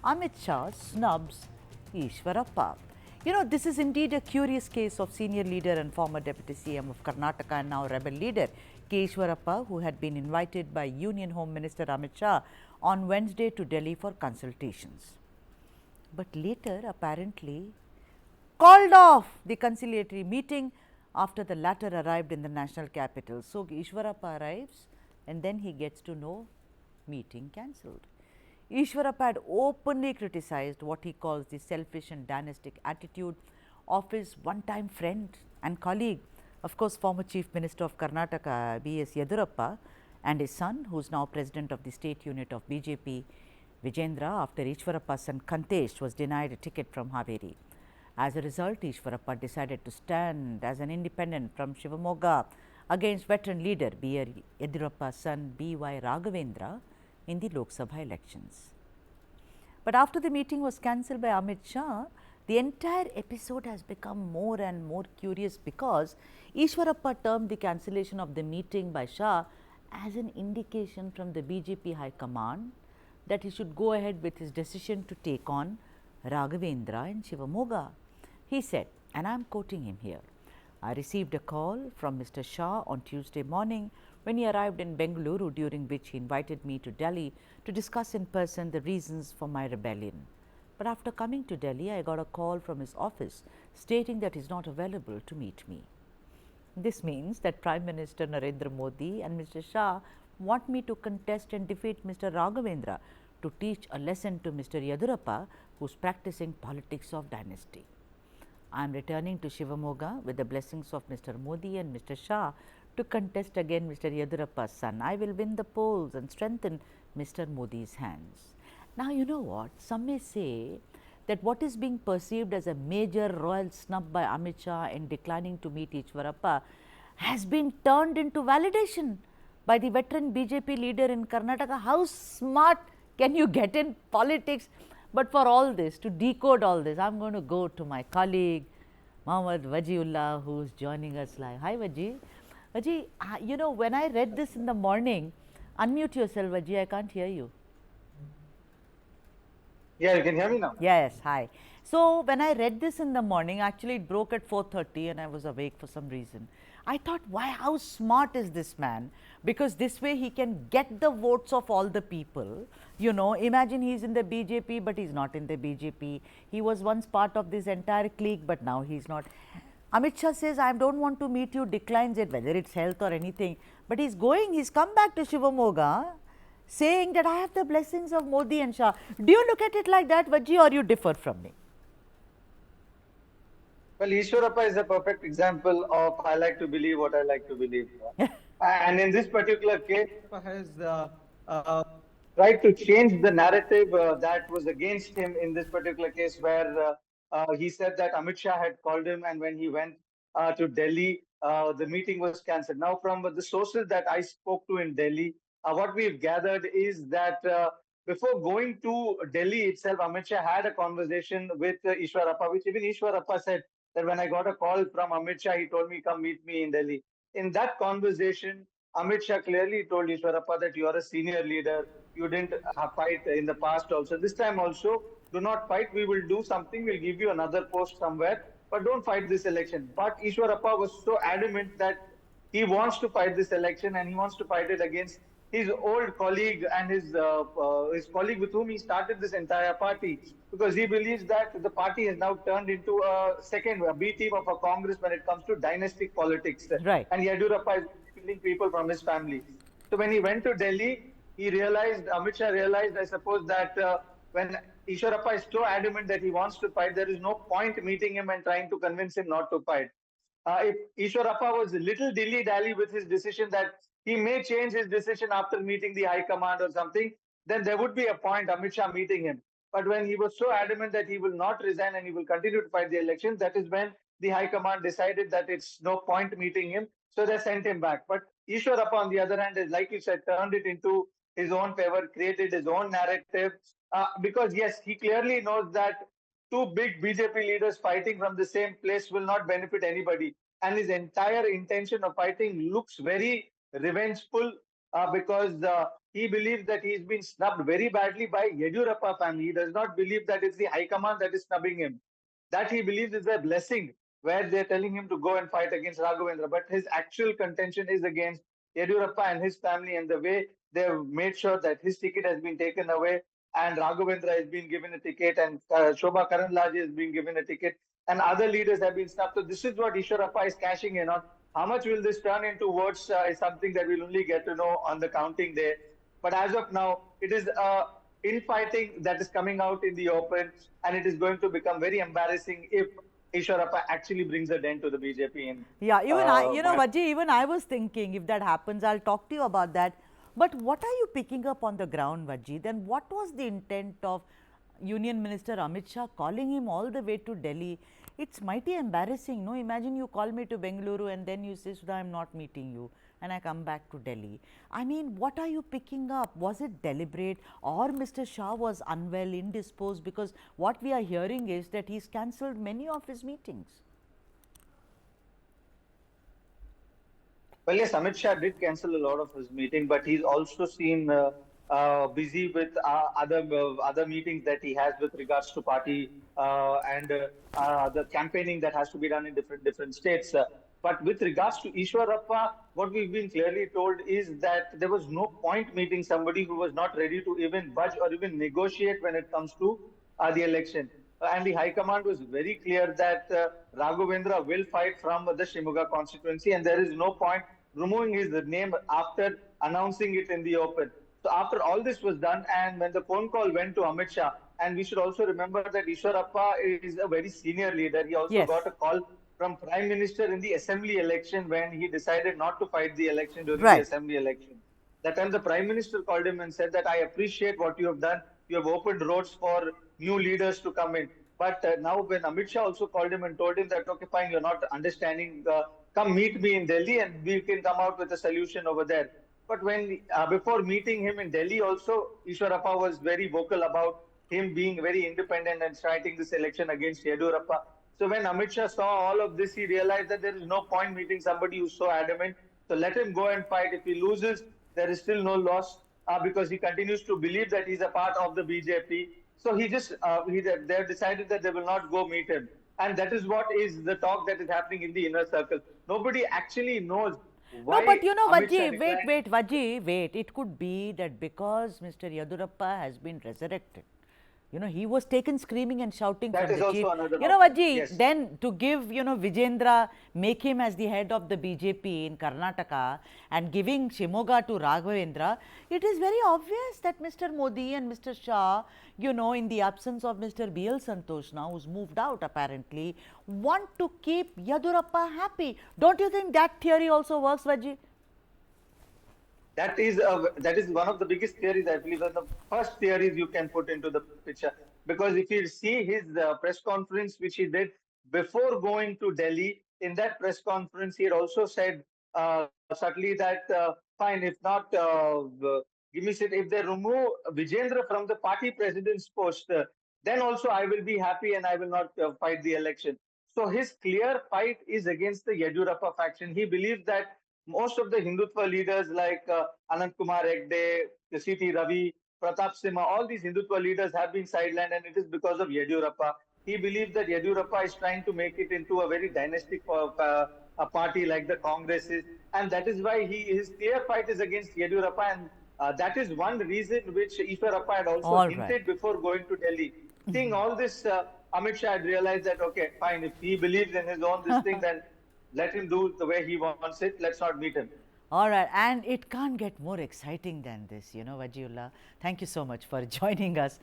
Amit Shah snubs Eshwarappa. You know, this is indeed a curious case of senior leader and former deputy CM of Karnataka and now rebel leader Eashwarappa, who had been invited by Union Home Minister Amit Shah on Wednesday to Delhi for consultations. But later, apparently, called off the conciliatory meeting after the latter arrived in the national capital. So Eashwarappa arrives and then he gets to know meeting cancelled. Eashwarappa had openly criticized what he calls the selfish and dynastic attitude of his one-time friend and colleague, of course, former Chief Minister of Karnataka, B.S. Yediyurappa, and his son, who is now president of the state unit of BJP, Vijendra, after Eashwarappa's son Kantesh was denied a ticket from Haveri. As a result, Eashwarappa decided to stand as an independent from Shivamogga against veteran leader B.R. Yediyurappa's son B.Y. Raghavendra in the Lok Sabha elections. But after the meeting was cancelled by Amit Shah, the entire episode has become more and more curious because Eashwarappa termed the cancellation of the meeting by Shah as an indication from the BJP High Command that he should go ahead with his decision to take on Raghavendra in Shivamogga. He said, and I am quoting him here, I received a call from Mr. Shah on Tuesday morning when he arrived in Bengaluru, during which he invited me to Delhi to discuss in person the reasons for my rebellion. But after coming to Delhi, I got a call from his office stating that he is not available to meet me. This means that Prime Minister Narendra Modi and Mr. Shah want me to contest and defeat Mr. Raghavendra to teach a lesson to Mr. Yediyurappa, who is practicing politics of dynasty. I am returning to Shivamogga with the blessings of Mr. Modi and Mr. Shah to contest again Mr. Yediyurappa's son. I will win the polls and strengthen Mr. Modi's hands. Now, you know what? Some may say that what is being perceived as a major royal snub by Amit Shah in declining to meet Eashwarappa has been turned into validation by the veteran BJP leader in Karnataka. How smart can you get in politics? But for all this, to decode all this, I am going to go to my colleague, Mohammad Wajihulla, who is joining us live. Hi, Waji. Waji, you know, when I read this in the morning, unmute yourself, Waji, I can't hear you. Yeah, you can hear me now? Yes, hi. So, when I read this in the morning, actually it broke at 4:30 and I was awake for some reason. I thought, why, how smart is this man? Because this way he can get the votes of all the people. You know, imagine he's in the BJP, but he's not in the BJP. He was once part of this entire clique, but now he's not. Amit Shah says, I don't want to meet you, declines it, whether it's health or anything. But he's going, he's come back to Shivamogga, saying that I have the blessings of Modi and Shah. Do you look at it like that, Vaji, or you differ from me? Well, Eashwarappa is a perfect example of I like to believe what I like to believe. And in this particular case, has uh, tried to change the narrative that was against him in this particular case, where he said that Amit Shah had called him, and when he went to Delhi, the meeting was cancelled. Now, from the sources that I spoke to in Delhi, what we've gathered is that before going to Delhi itself, Amit Shah had a conversation with Eashwarappa, which even Eashwarappa said that when I got a call from Amit Shah, he told me, come meet me in Delhi. In that conversation, Amit Shah clearly told Eashwarappa that you are a senior leader. You didn't fight in the past also. This time also, do not fight. We will do something. We'll give you another post somewhere, but don't fight this election. But Eashwarappa was so adamant that he wants to fight this election and he wants to fight it against his old colleague and his colleague with whom he started this entire party, because he believes that the party has now turned into a B team of a Congress when it comes to dynastic politics. Right. And Yediyurappa is killing people from his family. So when he went to Delhi, he realized, Amit Shah realized, I suppose, that when Eashwarappa is so adamant that he wants to fight, there is no point meeting him and trying to convince him not to fight. If Eashwarappa was a little dilly-dally with his decision that he may change his decision after meeting the High Command or something, then there would be a point Amit Shah meeting him. But when he was so adamant that he will not resign and he will continue to fight the elections, that is when the High Command decided that it's no point meeting him. So they sent him back. But Eashwarappa, on the other hand, is, like you said, turned it into his own favor, created his own narrative. Because, yes, he clearly knows that two big BJP leaders fighting from the same place will not benefit anybody. And his entire intention of fighting looks very revengeful, because he believes that he's been snubbed very badly by Yediyurappa family. He does not believe that it's the High Command that is snubbing him. That he believes is a blessing, where they're telling him to go and fight against Raghavendra. But his actual contention is against Yediyurappa and his family, and the way they've made sure that his ticket has been taken away and Raghavendra has been given a ticket and Shobha Karanlaje has been given a ticket and other leaders have been snubbed. So this is what Eashwarappa is cashing in on. How much will this turn into votes is something that we'll only get to know on the counting day. But as of now, it is infighting that is coming out in the open, and it is going to become very embarrassing if Eshwarappa actually brings a dent to the BJP. Yeah, even Vaji, even I was thinking if that happens, I'll talk to you about that. But what are you picking up on the ground, Vaji? Then what was the intent of Union Minister Amit Shah calling him all the way to Delhi? It's mighty embarrassing, no? Imagine you call me to Bengaluru and then you say, Sudha, I'm not meeting you, and I come back to Delhi. I mean, what are you picking up? Was it deliberate, or Mr. Shah was unwell, indisposed? Because what we are hearing is that he's cancelled many of his meetings. Well, yes, Amit Shah did cancel a lot of his meeting, but he's also seen busy with other meetings that he has with regards to party and the campaigning that has to be done in different states. But with regards to Eashwarappa, what we've been clearly told is that there was no point meeting somebody who was not ready to even budge or even negotiate when it comes to the election. And the High Command was very clear that Raghavendra will fight from the Shivamogga constituency, and there is no point removing his name after announcing it in the open. So after all this was done, and when the phone call went to Amit Shah, and we should also remember that Eashwarappa is a very senior leader. He also got a call from Prime Minister in the assembly election when he decided not to fight the election during the assembly election. That time the Prime Minister called him and said that I appreciate what you have done. You have opened roads for new leaders to come in. But now when Amit Shah also called him and told him that, okay, fine, you're not understanding, come meet me in Delhi and we can come out with a solution over there. But when before meeting him in Delhi also, Eashwarappa was very vocal about him being very independent and fighting this election against Yediyurappa. So when Amit Shah saw all of this, he realized that there is no point meeting somebody who's so adamant. So let him go and fight. If he loses, there is still no loss because he continues to believe that he's a part of the BJP. So he just, they've decided that they will not go meet him. And that is what is the talk that is happening in the inner circle. Nobody actually knows why. No, but you know, Vaji, wait. It could be that because Mr. Yediyurappa has been resurrected. You know, he was taken screaming and shouting that from the chief. You know, Vaji, then to give, Vijendra, make him as the head of the BJP in Karnataka and giving Shivamogga to Raghavendra, it is very obvious that Mr. Modi and Mr. Shah, in the absence of Mr. B.L. Santosh now, who's moved out apparently, want to keep Yediyurappa happy. Don't you think that theory also works, Vaji? That is one of the biggest theories, I believe, and the first theories you can put into the picture. Because if you see his press conference, which he did before going to Delhi, in that press conference, he had also said subtly that, fine, if not, give me seat, if they remove Vijendra from the party president's post, then also I will be happy and I will not fight the election. So his clear fight is against the Yediyurappa faction. He believes that most of the Hindutva leaders like Anant Kumar Hegde, C.T. Ravi, Pratap Simha, all these Hindutva leaders have been sidelined, and it is because of Yediyurappa. He believes that Yediyurappa is trying to make it into a very dynastic a party like the Congress is, and that is why his clear fight is against Yediyurappa, and that is one reason which Eashwarappa had also hinted before going to Delhi. Seeing all this, Amit Shah had realized that, okay, fine, if he believes in his own this thing, then let him do the way he wants it. Let's not meet him. All right. And it can't get more exciting than this, Wajihulla. Thank you so much for joining us.